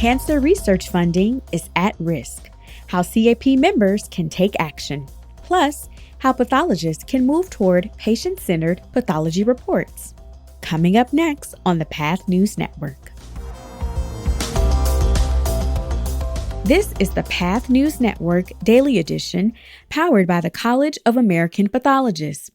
Cancer research funding is at risk. How CAP members can take action. Plus, how pathologists can move toward patient-centered pathology reports. Coming up next on the Path News Network. This is the Path News Network Daily Edition, powered by the College of American Pathologists.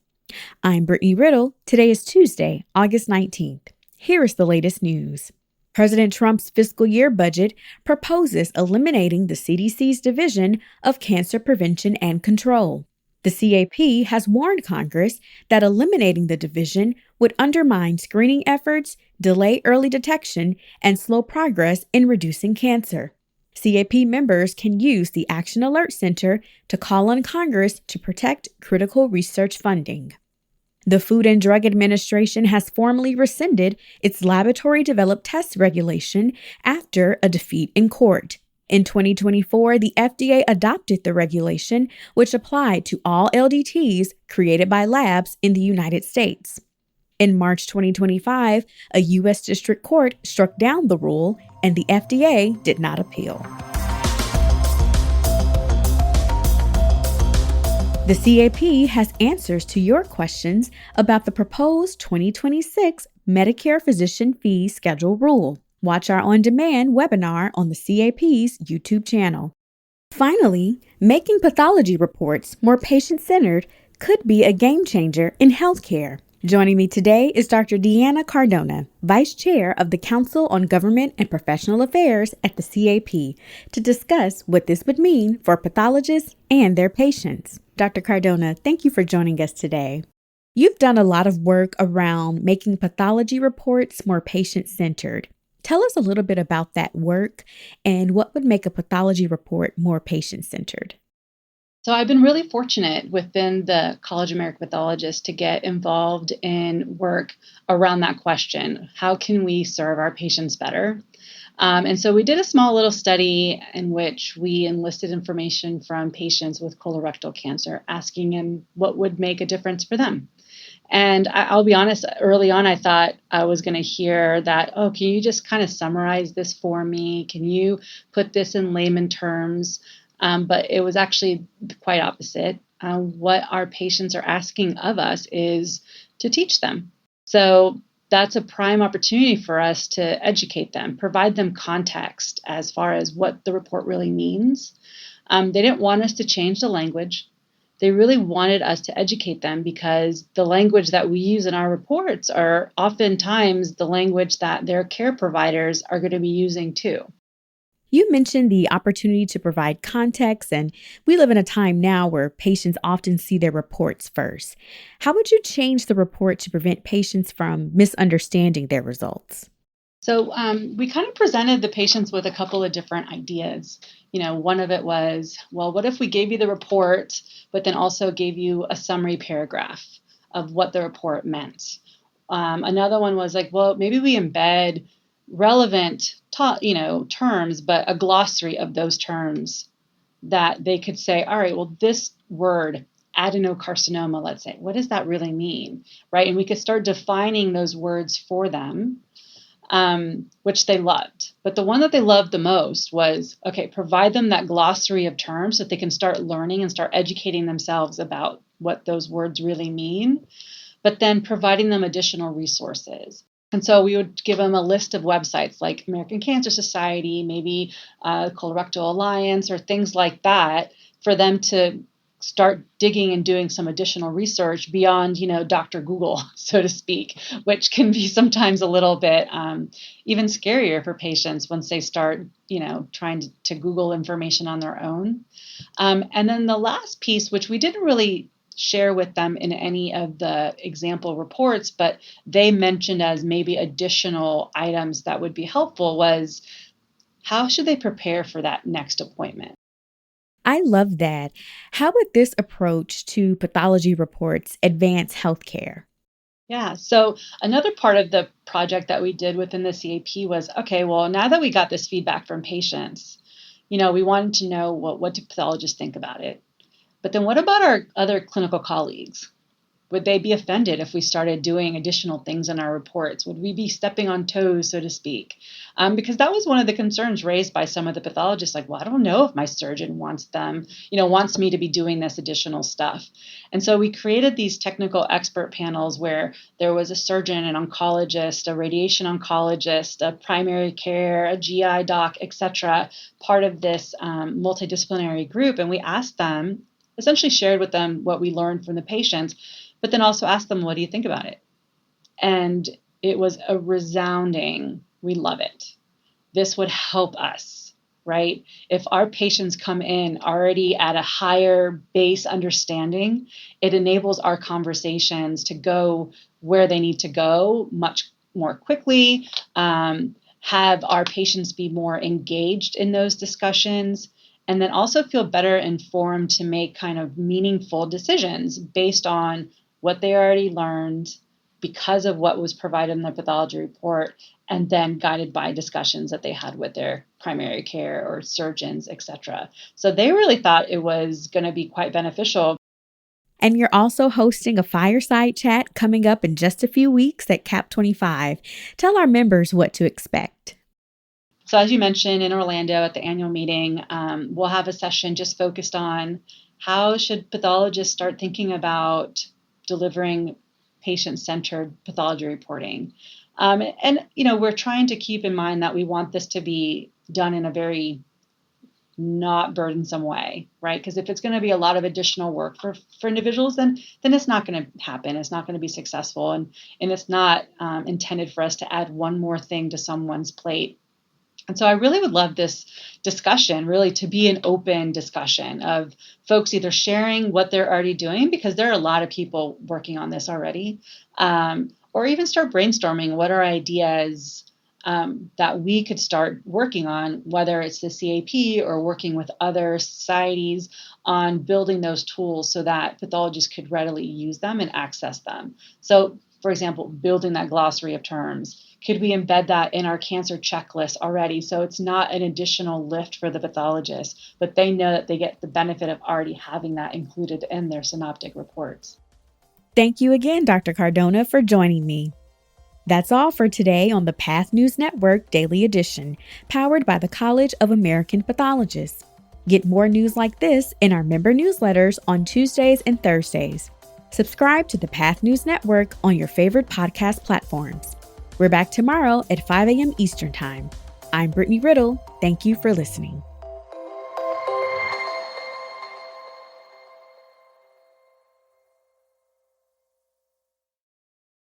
I'm Brittany Riddle. Today is Tuesday, August 19th. Here is the latest news. President Trump's fiscal year budget proposes eliminating the CDC's Division of Cancer Prevention and Control. The CAP has warned Congress that eliminating the division would undermine screening efforts, delay early detection, and slow progress in reducing cancer. CAP members can use the Action Alert Center to call on Congress to protect critical research funding. The Food and Drug Administration has formally rescinded its laboratory-developed test regulation after a defeat in court. In 2024, the FDA adopted the regulation, which applied to all LDTs created by labs in the United States. In March 2025, a U.S. District Court struck down the rule, and the FDA did not appeal. The CAP has answers to your questions about the proposed 2026 Medicare Physician Fee Schedule rule. Watch our on-demand webinar on the CAP's YouTube channel. Finally, making pathology reports more patient-centered could be a game changer in healthcare. Joining me today is Dr. Deanna Cardona, Vice Chair of the Council on Government and Professional Affairs at the CAP, to discuss what this would mean for pathologists and their patients. Dr. Cardona, thank you for joining us today. You've done a lot of work around making pathology reports more patient-centered. Tell us a little bit about that work and what would make a pathology report more patient-centered. So I've been really fortunate within the College of American Pathologists to get involved in work around that question. How can we serve our patients better? And so we did a small little study in which we enlisted information from patients with colorectal cancer, asking them what would make a difference for them. And I'll be honest, early on, I thought I was going to hear that, oh, can you just kind of summarize this for me? Can you put this in layman terms? But it was actually quite opposite. What our patients are asking of us is to teach them. So that's a prime opportunity for us to educate them, provide them context as far as what the report really means. They didn't want us to change the language. They really wanted us to educate them because the language that we use in our reports are oftentimes the language that their care providers are going to be using too. You mentioned the opportunity to provide context, and we live in a time now where patients often see their reports first. How would you change the report to prevent patients from misunderstanding their results? So we kind of presented the patients with a couple of different ideas. One of it was, well, what if we gave you the report, but then also gave you a summary paragraph of what the report meant? Another one was like, well, maybe we embed relevant terms, but a glossary of those terms that they could say, all right, well, this word, adenocarcinoma, let's say, what does that really mean, right? And we could start defining those words for them, which they loved. But the one that they loved the most was, okay, provide them that glossary of terms so that they can start learning and start educating themselves about what those words really mean, but then providing them additional resources. And so we would give them a list of websites like American Cancer Society, maybe Colorectal Alliance, or things like that for them to start digging and doing some additional research beyond, Dr. Google, so to speak, which can be sometimes a little bit even scarier for patients once they start, trying to Google information on their own. And then the last piece, which we didn't really share with them in any of the example reports, but they mentioned as maybe additional items that would be helpful, was how should they prepare for that next appointment? I love that. How would this approach to pathology reports advance healthcare? Yeah, so another part of the project that we did within the CAP was, okay, well, now that we got this feedback from patients, we wanted to know what do pathologists think about it. But then what about our other clinical colleagues? Would they be offended if we started doing additional things in our reports? Would we be stepping on toes, so to speak? Because that was one of the concerns raised by some of the pathologists, like, well, I don't know if my surgeon wants me to be doing this additional stuff. And so we created these technical expert panels where there was a surgeon, an oncologist, a radiation oncologist, a primary care, a GI doc, etc., part of this multidisciplinary group. And we asked them, essentially shared with them what we learned from the patients, but then also asked them, what do you think about it? And it was a resounding, we love it. This would help us, right? If our patients come in already at a higher base understanding, it enables our conversations to go where they need to go much more quickly, have our patients be more engaged in those discussions, and then also feel better informed to make kind of meaningful decisions based on what they already learned because of what was provided in the pathology report, and then guided by discussions that they had with their primary care or surgeons, etc. So they really thought it was going to be quite beneficial. And you're also hosting a fireside chat coming up in just a few weeks at CAP 25. Tell our members what to expect. So as you mentioned, in Orlando at the annual meeting, we'll have a session just focused on how should pathologists start thinking about delivering patient-centered pathology reporting. We're trying to keep in mind that we want this to be done in a very not burdensome way, right? Because if it's going to be a lot of additional work for individuals, then it's not going to happen. It's not going to be successful, and it's not intended for us to add one more thing to someone's plate. And so I really would love this discussion really to be an open discussion of folks either sharing what they're already doing, because there are a lot of people working on this already, or even start brainstorming what are ideas that we could start working on, whether it's the CAP or working with other societies on building those tools so that pathologists could readily use them and access them. So, for example, building that glossary of terms. Could we embed that in our cancer checklist already so it's not an additional lift for the pathologist, but they know that they get the benefit of already having that included in their synoptic reports? Thank you again, Dr. Cardona, for joining me. That's all for today on the Path News Network Daily Edition, powered by the College of American Pathologists. Get more news like this in our member newsletters on Tuesdays and Thursdays. Subscribe to the Path News Network on your favorite podcast platforms. We're back tomorrow at 5 a.m. Eastern Time. I'm Brittany Riddle. Thank you for listening.